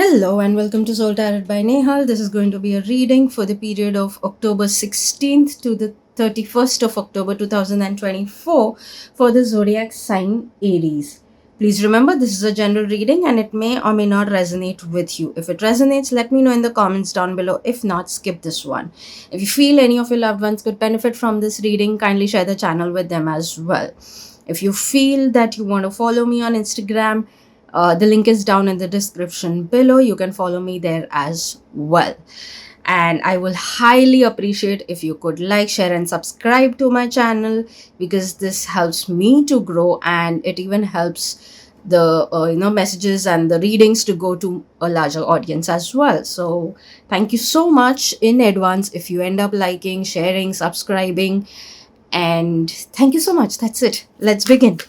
Hello and welcome to Soul Tarot by Nehal. This is going to be a reading for the period of October 16th to the 31st of October 2024 for the zodiac sign Aries. Please remember this is a general reading and it may or may not resonate with you. If it resonates, let me know in the comments down below. If not, skip this one. If you feel any of your loved ones could benefit from this reading, kindly share the channel with them as well. If you feel that you want to follow me on Instagram, the link is down in the description below. You can follow me there as well. And I will highly appreciate if you could like, share, and subscribe to my channel because this helps me to grow and it even helps the messages and the readings to go to a larger audience as well. So thank you so much in advance if you end up liking, sharing, subscribing, and thank you so much. That's it. Let's begin.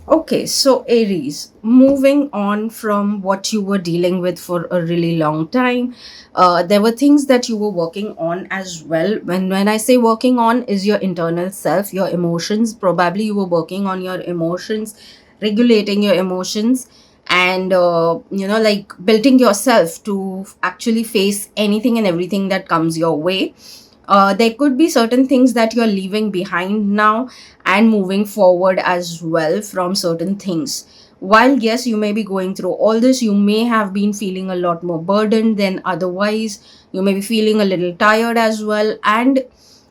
Okay, so Aries, moving on from what you were dealing with for a really long time, there were things that you were working on as well. When I say working on, is your internal self, your emotions. Probably you were working on your emotions, regulating your emotions, and like building yourself to actually face anything and everything that comes your way. There could be certain things that you're leaving behind now and moving forward as well from certain things. While yes, you may be going through all this, you may have been feeling a lot more burdened than otherwise. You may be feeling a little tired as well. And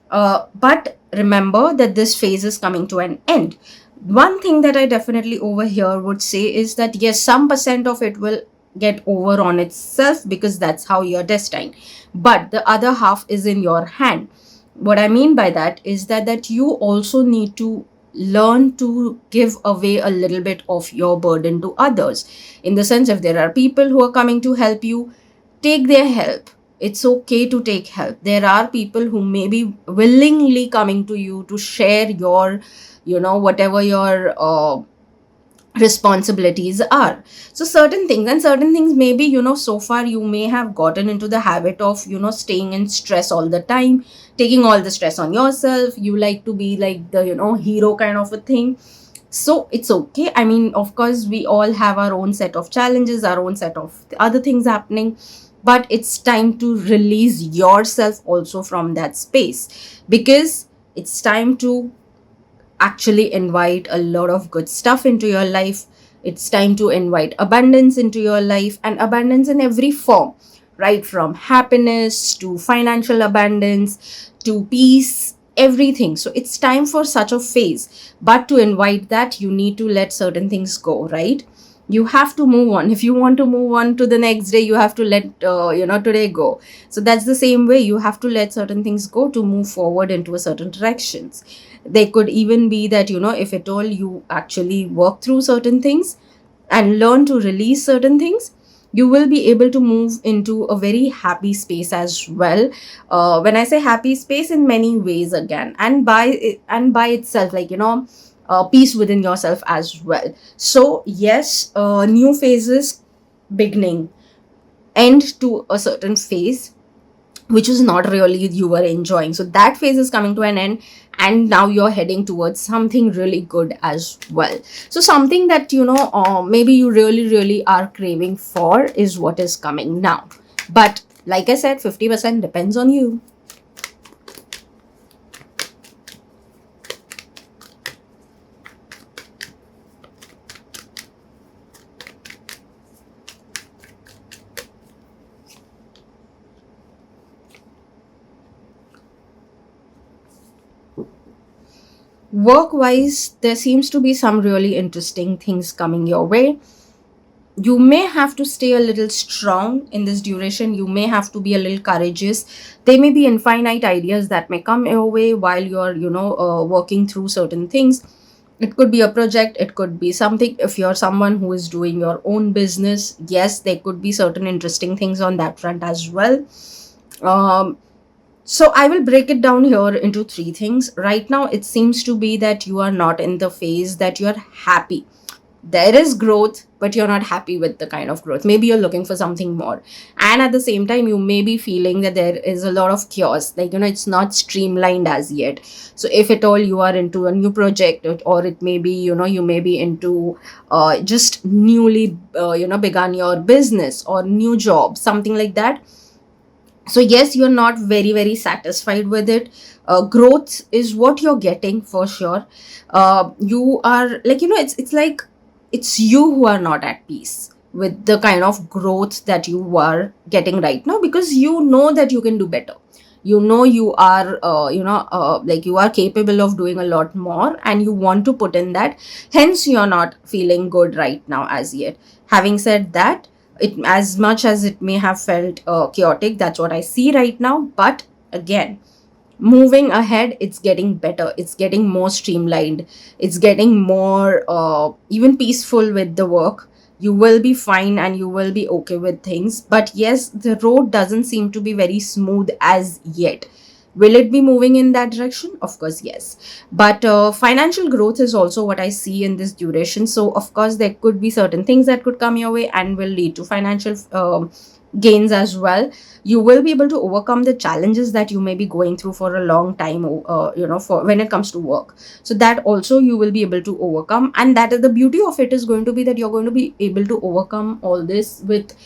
but remember that this phase is coming to an end. One thing that I definitely over here would say is that yes, some percent of it will get over on itself because that's how you're destined, but the other half is in your hand. What I mean by that is that you also need to learn to give away a little bit of your burden to others. In the sense, if there are people who are coming to help you, take their help. It's okay to take help. There are people who may be willingly coming to you to share your whatever your responsibilities are. So certain things, and certain things maybe so far you may have gotten into the habit of staying in stress all the time, taking all the stress on yourself. You like to be like the hero kind of a thing. So it's okay. I mean, of course we all have our own set of challenges, our own set of other things happening, but it's time to release yourself also from that space, because it's time to actually invite a lot of good stuff into your life. It's time to invite abundance into your life, and abundance in every form, right from happiness to financial abundance to peace, everything. So it's time for such a phase. But to invite that, you need to let certain things go, right? You have to move on. If you want to move on to the next day, you have to let today go. So that's the same way. You have to let certain things go to move forward into a certain directions. They could even be that if at all you actually work through certain things and learn to release certain things, you will be able to move into a very happy space as well. When I say happy space, in many ways again, and by itself, like peace within yourself as well. So yes, new phases beginning, end to a certain phase which is not really you were enjoying. So that phase is coming to an end, and now you're heading towards something really good as well. So something that maybe you really are craving for is what is coming now. But like I said, 50% depends on you. Work wise, there seems to be some really interesting things coming your way. You may have to stay a little strong in this duration. You may have to be a little courageous. There may be infinite ideas that may come your way while you're working through certain things. It could be a project, it could be something. If you're someone who is doing your own business, yes, there could be certain interesting things on that front as well. um, so I will break it down here into three things. Right now it seems to be that you are not in the phase that you're happy. There is growth, but you're not happy with the kind of growth. Maybe you're looking for something more, and at the same time you may be feeling that there is a lot of chaos, like, it's not streamlined as yet. So if at all you are into a new project, or it may be, you may be into just newly begun your business or new job, something like that. So yes, you're not very very satisfied with it. Growth is what you're getting for sure. You are like, it's like it's you who are not at peace with the kind of growth that you are getting right now, because you know that you can do better. You know you are like you are capable of doing a lot more, and you want to put in that. Hence you're not feeling good right now as yet. Having said that, it, as much as it may have felt chaotic, that's what I see right now. But again, moving ahead, it's getting better, it's getting more streamlined, it's getting more even peaceful with the work. You will be fine and you will be okay with things. But yes, the road doesn't seem to be very smooth as yet. Will it be moving in that direction? Of course, yes. But financial growth is also what I see in this duration. So of course there could be certain things that could come your way and will lead to financial gains as well. You will be able to overcome the challenges that you may be going through for a long time, for when it comes to work. So that also you will be able to overcome, and that is the beauty of it, is going to be that you're going to be able to overcome all this with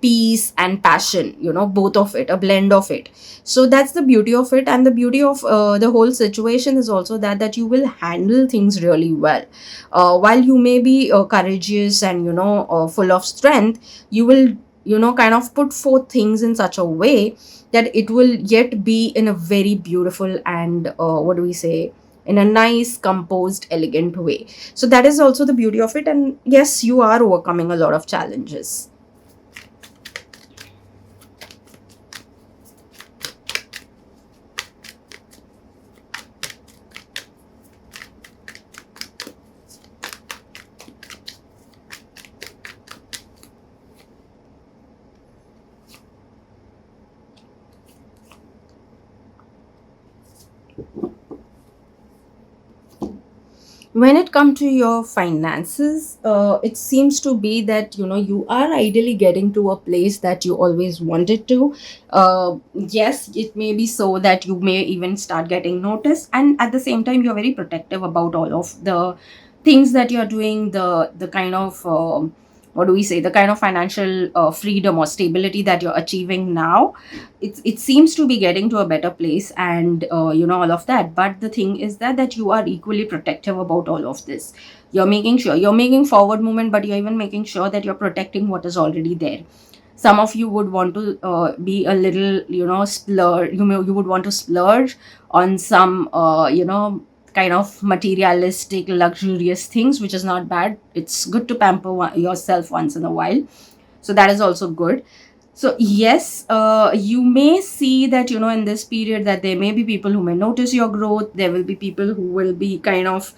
peace and passion, both of it, a blend of it. So that's the beauty of it. And the beauty of the whole situation is also that you will handle things really well. While you may be courageous and full of strength, you will kind of put forth things in such a way that it will yet be in a very beautiful and what do we say, in a nice, composed, elegant way. So that is also the beauty of it. And yes, you are overcoming a lot of challenges. When it comes to your finances, it seems to be that you are ideally getting to a place that you always wanted to. Yes, it may be so that you may even start getting noticed, and at the same time you're very protective about all of the things that you're doing, the kind of what do we say, the kind of financial freedom or stability that you're achieving now. It seems to be getting to a better place, and all of that. But the thing is that you are equally protective about all of this. You're making sure you're making forward movement, but you're even making sure that you're protecting what is already there. Some of you would want to be a little splurge. You would want to splurge on some kind of materialistic luxurious things, which is not bad. It's good to pamper yourself once in a while. So that is also good. So yes, you may see that in this period that there may be people who may notice your growth. There will be people who will be kind of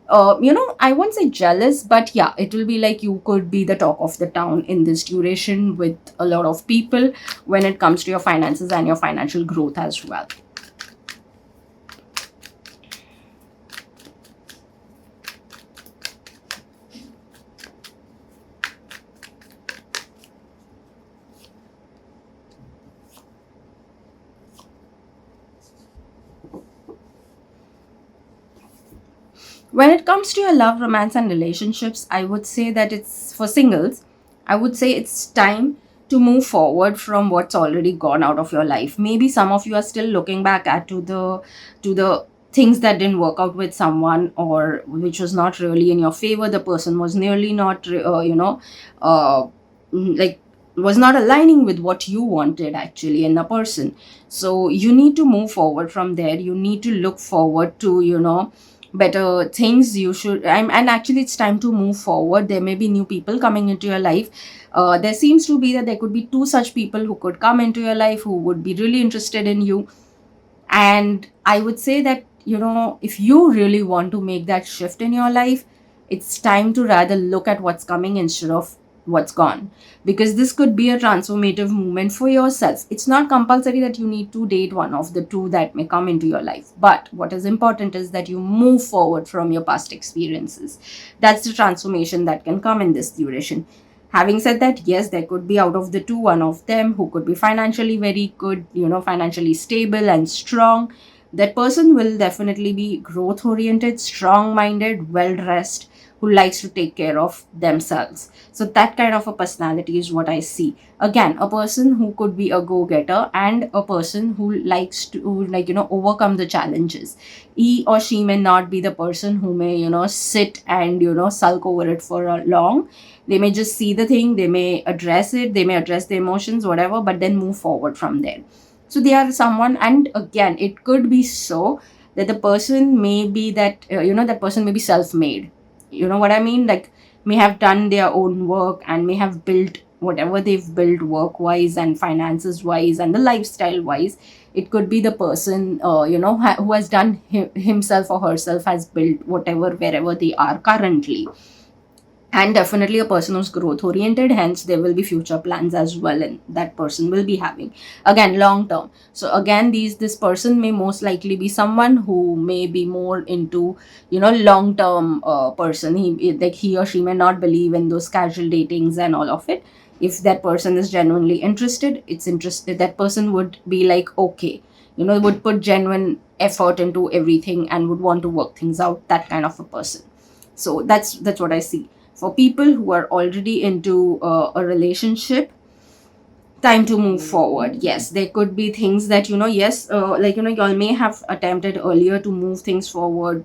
I won't say jealous, but yeah, it will be like you could be the talk of the town in this duration with a lot of people when it comes to your finances and your financial growth as well. When it comes to your love, romance, and relationships, I would say that it's for singles. I would say it's time to move forward from what's already gone out of your life. Maybe some of you are still looking back at to the things that didn't work out with someone, or which was not really in your favor. The person was nearly not, uh, like was not aligning with what you wanted actually in a person. So you need to move forward from there. You need to look forward to better things. You should and actually it's time to move forward. There may be new people coming into your life. There seems to be that there could be two such people who could come into your life who would be really interested in you. And I would say that if you really want to make that shift in your life, it's time to rather look at what's coming instead of what's gone, because this could be a transformative moment for yourself. It's not compulsory that you need to date one of the two that may come into your life, but what is important is that you move forward from your past experiences. That's the transformation that can come in this duration. Having said that, yes, there could be out of the two one of them who could be financially very good, financially stable and strong. That person will definitely be growth oriented, strong minded, well dressed, who likes to take care of themselves. So that kind of a personality is what I see. Again, a person who could be a go getter and a person who likes to, overcome the challenges. He or she may not be the person who may, sit and, sulk over it for a long. They may just see the thing, they may address it, they may address the emotions, whatever, but then move forward from there. So they are someone, and again, it could be so that the person may be that, that person may be self-made. You know what I mean? Like, may have done their own work and may have built whatever they've built work wise and finances wise and the lifestyle wise. It could be the person, who has done himself or herself has built whatever wherever they are currently, and definitely a person who's growth oriented, hence there will be future plans as well, and that person will be having, again, long term. So again, this person may most likely be someone who may be more into, long term person. He or she may not believe in those casual datings and all of it. If that person is genuinely interested, it's interested, that person would be like, okay, would put genuine effort into everything and would want to work things out, that kind of a person. So that's what I see. For people who are already into a relationship, time to move forward. Yes, there could be things that, yes, y'all may have attempted earlier to move things forward,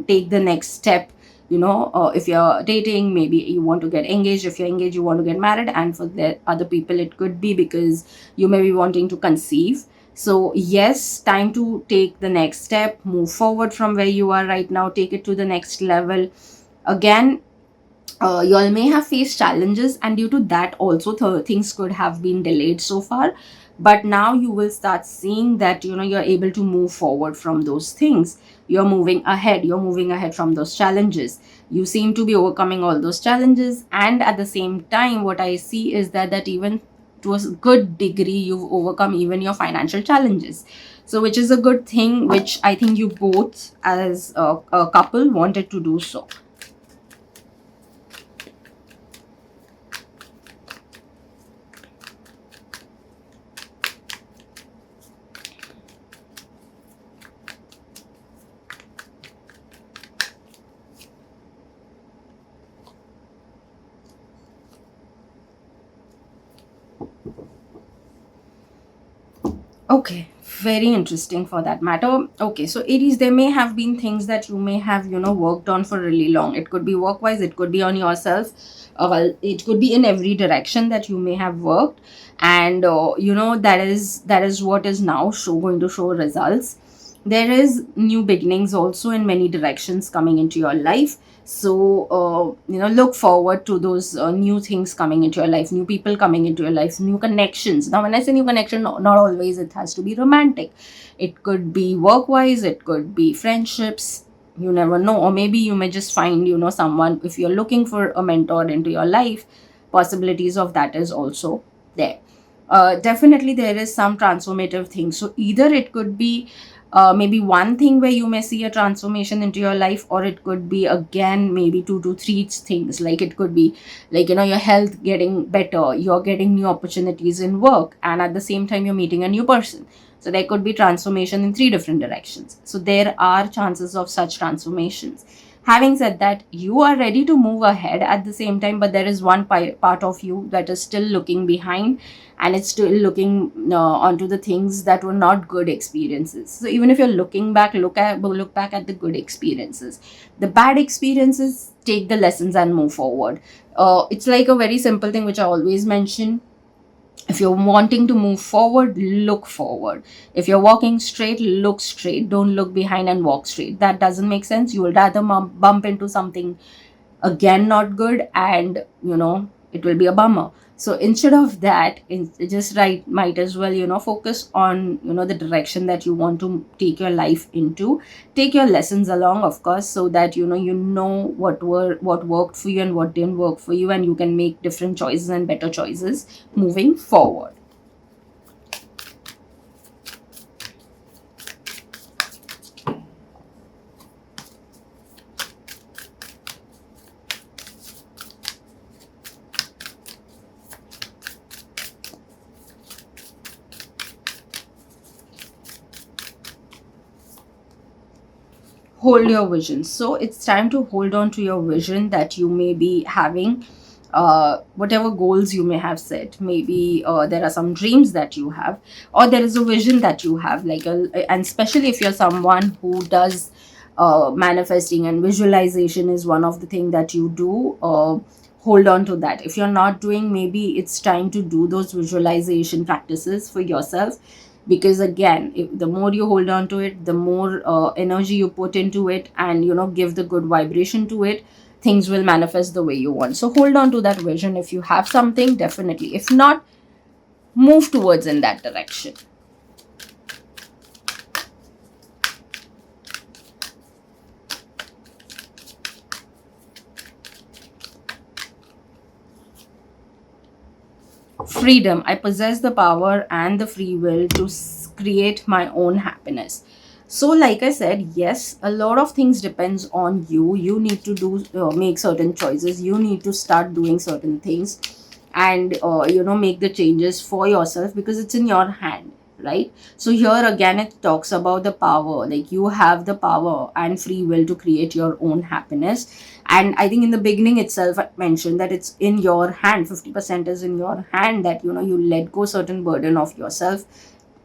take the next step. If you're dating, maybe you want to get engaged. If you're engaged, you want to get married. And for the other people, it could be because you may be wanting to conceive. So yes, time to take the next step, move forward from where you are right now, take it to the next level. Again, you all may have faced challenges, and due to that also things could have been delayed so far. But now you will start seeing that, you're able to move forward from those things. You're moving ahead from those challenges. You seem to be overcoming all those challenges, and at the same time, what I see is that even to a good degree, you've overcome even your financial challenges. So which is a good thing, which I think you both as a couple wanted to do so. Okay, very interesting for that matter. Okay, so Aries, there may have been things that you may have, worked on for really long. It could be work wise, it could be on yourself. Well, it could be in every direction that you may have worked, and that is what is now going to show results. There is new beginnings also in many directions coming into your life. So look forward to those new things coming into your life, new people coming into your life, new connections. Now when I say new connection, not always it has to be romantic. It could be work wise, it could be friendships. You never know. Or maybe you may just find, someone, if you're looking for a mentor into your life, possibilities of that is also there. Definitely there is some transformative thing. So either it could be maybe one thing where you may see a transformation into your life, or it could be again maybe 2 to 3 things. Like it could be like, your health getting better, you're getting new opportunities in work, and at the same time you're meeting a new person. So there could be transformation in 3 different directions. So there are chances of such transformations. Having said that, you are ready to move ahead at the same time, but there is one part of you that is still looking behind, and it's still looking onto the things that were not good experiences. So even if you're looking back, look back at the good experiences. The bad experiences, take the lessons and move forward. It's like a very simple thing which I always mention. If you're wanting to move forward, look forward. If you're walking straight, look straight. Don't look behind and walk straight. That doesn't make sense. You will rather bump into something again not good, and it will be a bummer. So instead of that, just right, might as well, focus on, the direction that you want to take your life into. Take your lessons along, of course, so that you know what worked for you and what didn't work for you, and you can make different choices and better choices moving forward. Hold your vision. So it's time to hold on to your vision that you may be having. Whatever goals you may have set, maybe there are some dreams that you have, or there is a vision that you have, and especially if you're someone who does manifesting, and visualization is one of the thing that you do. Hold on to that. If you're not doing, maybe it's time to do those visualization practices for yourself, because again, the more you hold on to it, the more energy you put into it, and give the good vibration to it, things will manifest the way you want. So hold on to that vision. If you have something, definitely. If not, move towards in that direction. Freedom. I possess the power and the free will to create my own happiness. So like I said, yes, a lot of things depends on you. You need to do make certain choices. You need to start doing certain things, and make the changes for yourself, because it's in your hand, right? So here again, it talks about the power. Like, you have the power and free will to create your own happiness. And I think in the beginning itself I mentioned that it's in your hand. 50% is in your hand, that you let go certain burden of yourself,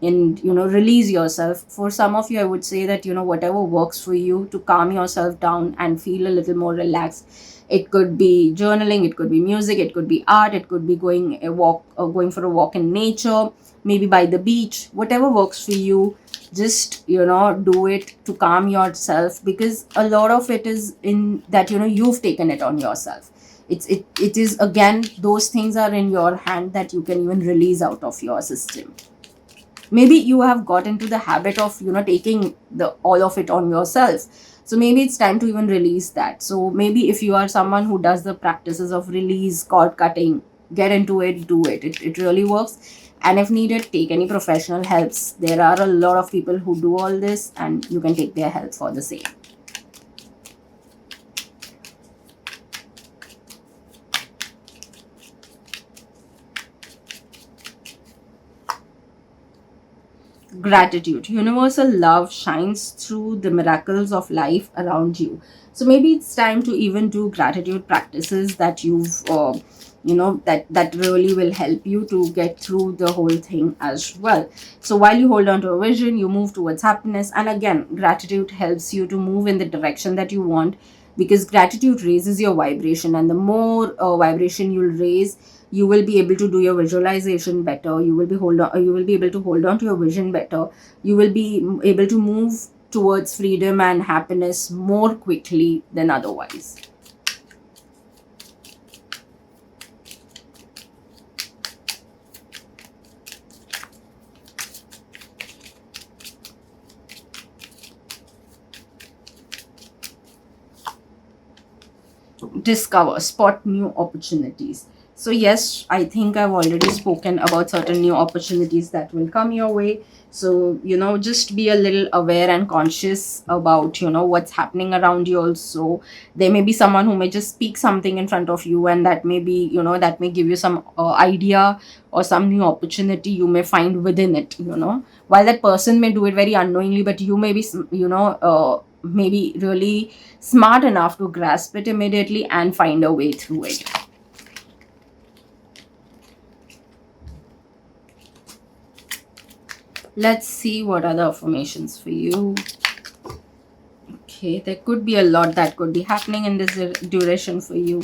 and release yourself. For some of you, I would say that whatever works for you to calm yourself down and feel a little more relaxed. It could be journaling, it could be music, it could be art, it could be going for a walk in nature, maybe by the beach. Whatever works for you, just do it to calm yourself, because a lot of it is in that you've taken it on yourself. It is, again, those things are in your hand, that you can even release out of your system. Maybe you have got into the habit of taking the all of it on yourself. So maybe it's time to even release that. So maybe if you are someone who does the practices of release, cord cutting, get into it, do it. It really works. And if needed, take any professional helps. There are a lot of people who do all this, and you can take their help for the same. Gratitude. Universal love shines through the miracles of life around you. So maybe it's time to even do gratitude practices that that really will help you to get through the whole thing as well. So while you hold on to a vision, you move towards happiness. And again, gratitude helps you to move in the direction that you want, because gratitude raises your vibration, and the more vibration you'll raise, you will be able to do your visualization better. You will be able to hold on to your vision better. You will be able to move towards freedom and happiness more quickly than otherwise. Discover, spot new opportunities. So yes, I think I've already spoken about certain new opportunities that will come your way. So just be a little aware and conscious about what's happening around you. Also, there may be someone who may just speak something in front of you, and that may be that may give you some idea, or some new opportunity you may find within it. While that person may do it very unknowingly, but you may be maybe really smart enough to grasp it immediately and find a way through it. Let's see what other affirmations for you. Okay, there could be a lot that could be happening in this duration for you.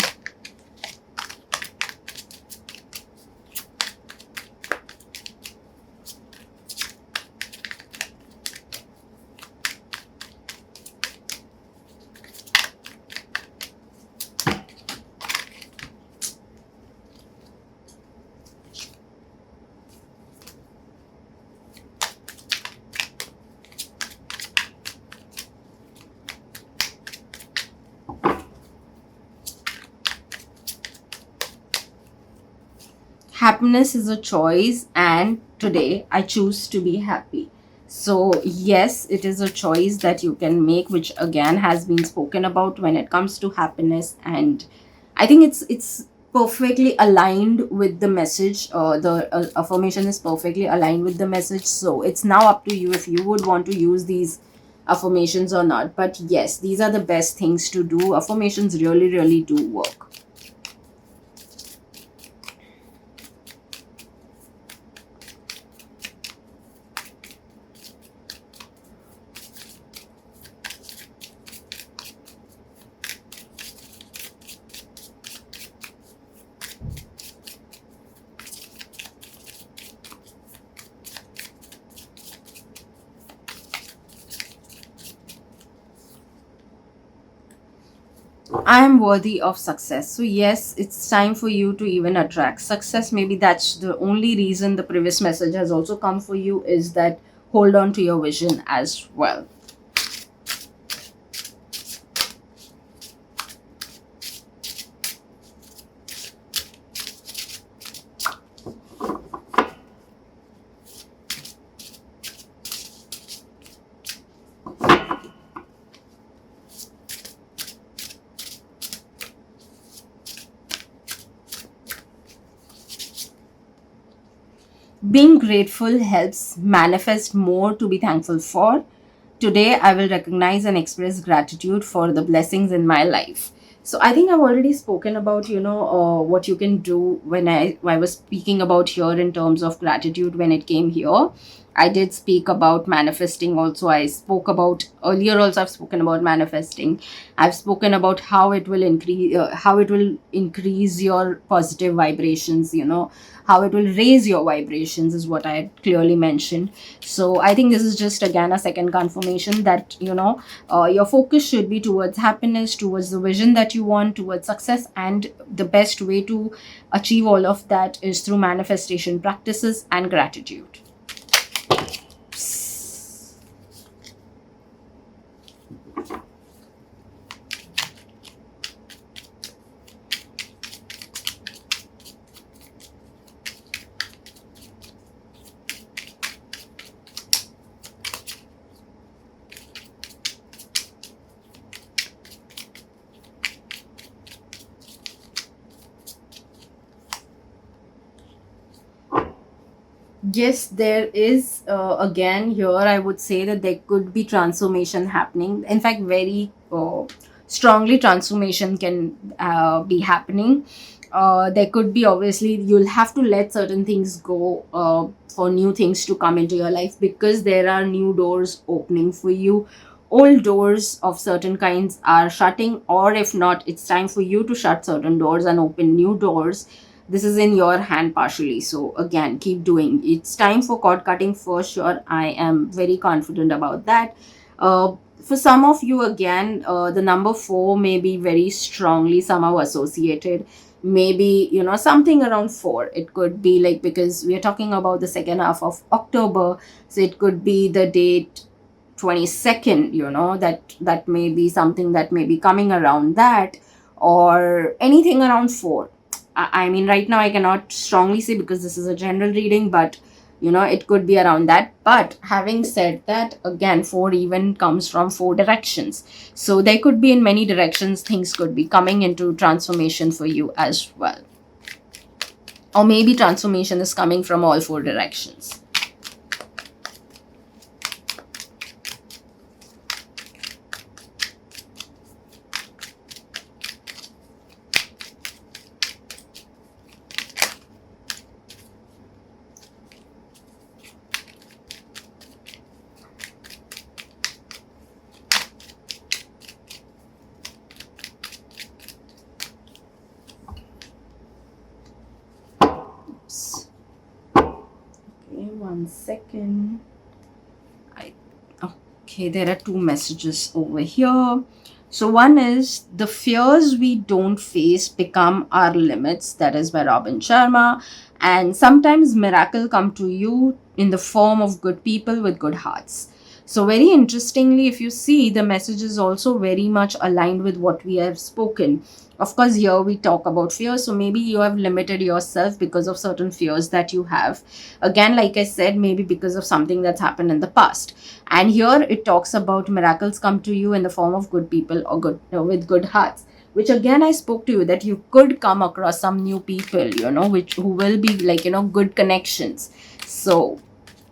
Happiness is a choice, and today I choose to be happy. So, yes, it is a choice that you can make, which again has been spoken about when it comes to happiness. And I think it's perfectly aligned with the message. The affirmation is perfectly aligned with the message. So, it's now up to you if you would want to use these affirmations or not. But yes, these are the best things to do. Affirmations really, really do work. I am worthy of success. So, yes, it's time for you to even attract success. Maybe that's the only reason the previous message has also come for you, is that hold on to your vision as well. Being grateful helps manifest more to be thankful for. Today, I will recognize and express gratitude for the blessings in my life. So, I think I've already spoken about, what you can do when I was speaking about here in terms of gratitude when it came here. I did speak about manifesting also. I spoke about earlier also, I've spoken about manifesting. I've spoken about how it will increase your positive vibrations, how it will raise your vibrations is what I had clearly mentioned. So I think this is just again a second confirmation that your focus should be towards happiness, towards the vision that you want, towards success, and the best way to achieve all of that is through manifestation practices and gratitude. Yes, there is. Again, here I would say that there could be transformation happening. In fact, very strongly, transformation can be happening. There could be, obviously, you'll have to let certain things go for new things to come into your life, because there are new doors opening for you. Old doors of certain kinds are shutting, or if not, it's time for you to shut certain doors and open new doors. This is in your hand partially, so again, keep doing. It's time for cord cutting for sure. I am very confident about that. For some of you, again, the number 4 may be very strongly somehow associated. Maybe something around 4. It could be like, because we are talking about the second half of October, so it could be the date 22nd. That may be something that may be coming around that, or anything around 4. I mean, right now I cannot strongly say because this is a general reading, but it could be around that. But having said that, again, 4 even comes from 4 directions. So there could be in many directions, things could be coming into transformation for you as well. Or maybe transformation is coming from all 4 directions. Okay, 1 second. Okay, there are 2 messages over here. So one is, the fears we don't face become our limits. That is by Robin Sharma. And sometimes miracle come to you in the form of good people with good hearts. So very interestingly, if you see, the message is also very much aligned with what we have spoken. Of course, here we talk about fear, so maybe you have limited yourself because of certain fears that you have. Again, like I said, maybe because of something that's happened in the past. And here it talks about miracles come to you in the form of good people, or good, with good hearts, which again I spoke to you that you could come across some new people, which who will be like, good connections. So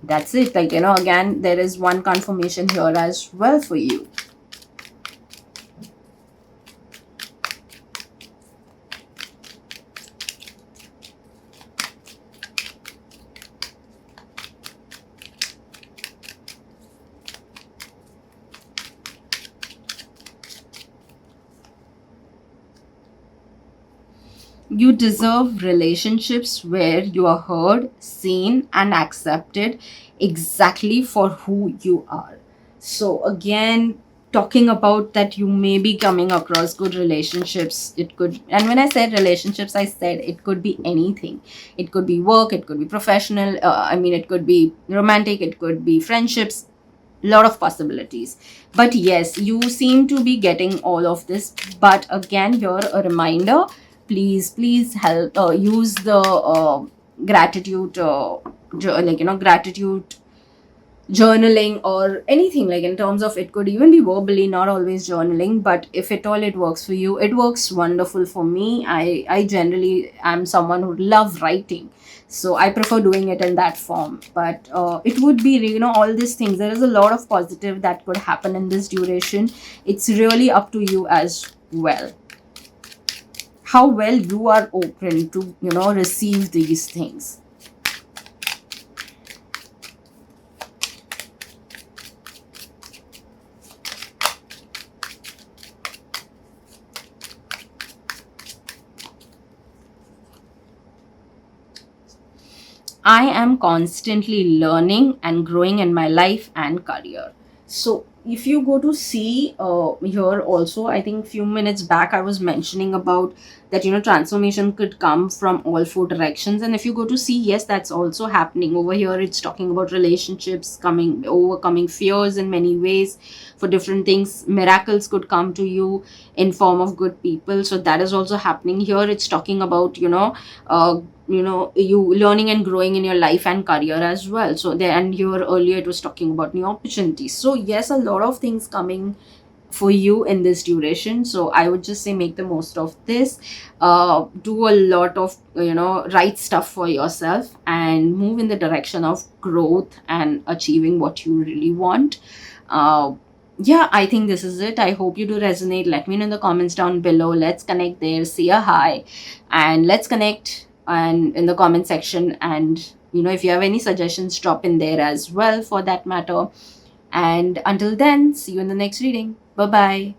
that's it, like, again there is one confirmation here as well for you. You deserve relationships where you are heard, seen, and accepted exactly for who you are. So, again, talking about that, you may be coming across good relationships. It could, and when I said relationships, I said it could be anything. It could be work, it could be professional, it could be romantic, it could be friendships, lot of possibilities. But yes, you seem to be getting all of this. But again, here a reminder, please help, use the gratitude, gratitude journaling or anything, like in terms of, it could even be verbally, not always journaling, but if at all it works for you, it works wonderful for me. I generally am someone who love writing, so I prefer doing it in that form. But it would be, all these things, there is a lot of positive that could happen in this duration. It's really up to you as well, how well you are open to, receive these things. I am constantly learning and growing in my life and career. So, if you go to see, here also, I think few minutes back I was mentioning about that, transformation could come from all four directions. And if you go to see, yes, that's also happening over here. It's talking about relationships coming, overcoming fears in many ways for different things. Miracles could come to you in form of good people. So that is also happening here. It's talking about, you learning and growing in your life and career as well. So there, and here earlier it was talking about new opportunities. So yes, a lot of things coming for you in this duration. So I would just say make the most of this, do a lot of, right stuff for yourself, and move in the direction of growth and achieving what you really want. uh, yeah, I think this is it. I hope you do resonate. Let me know in the comments down below. Let's connect there, say a hi, and let's connect and in the comment section. And if you have any suggestions, drop in there as well for that matter. And until then, see you in the next reading. Bye bye.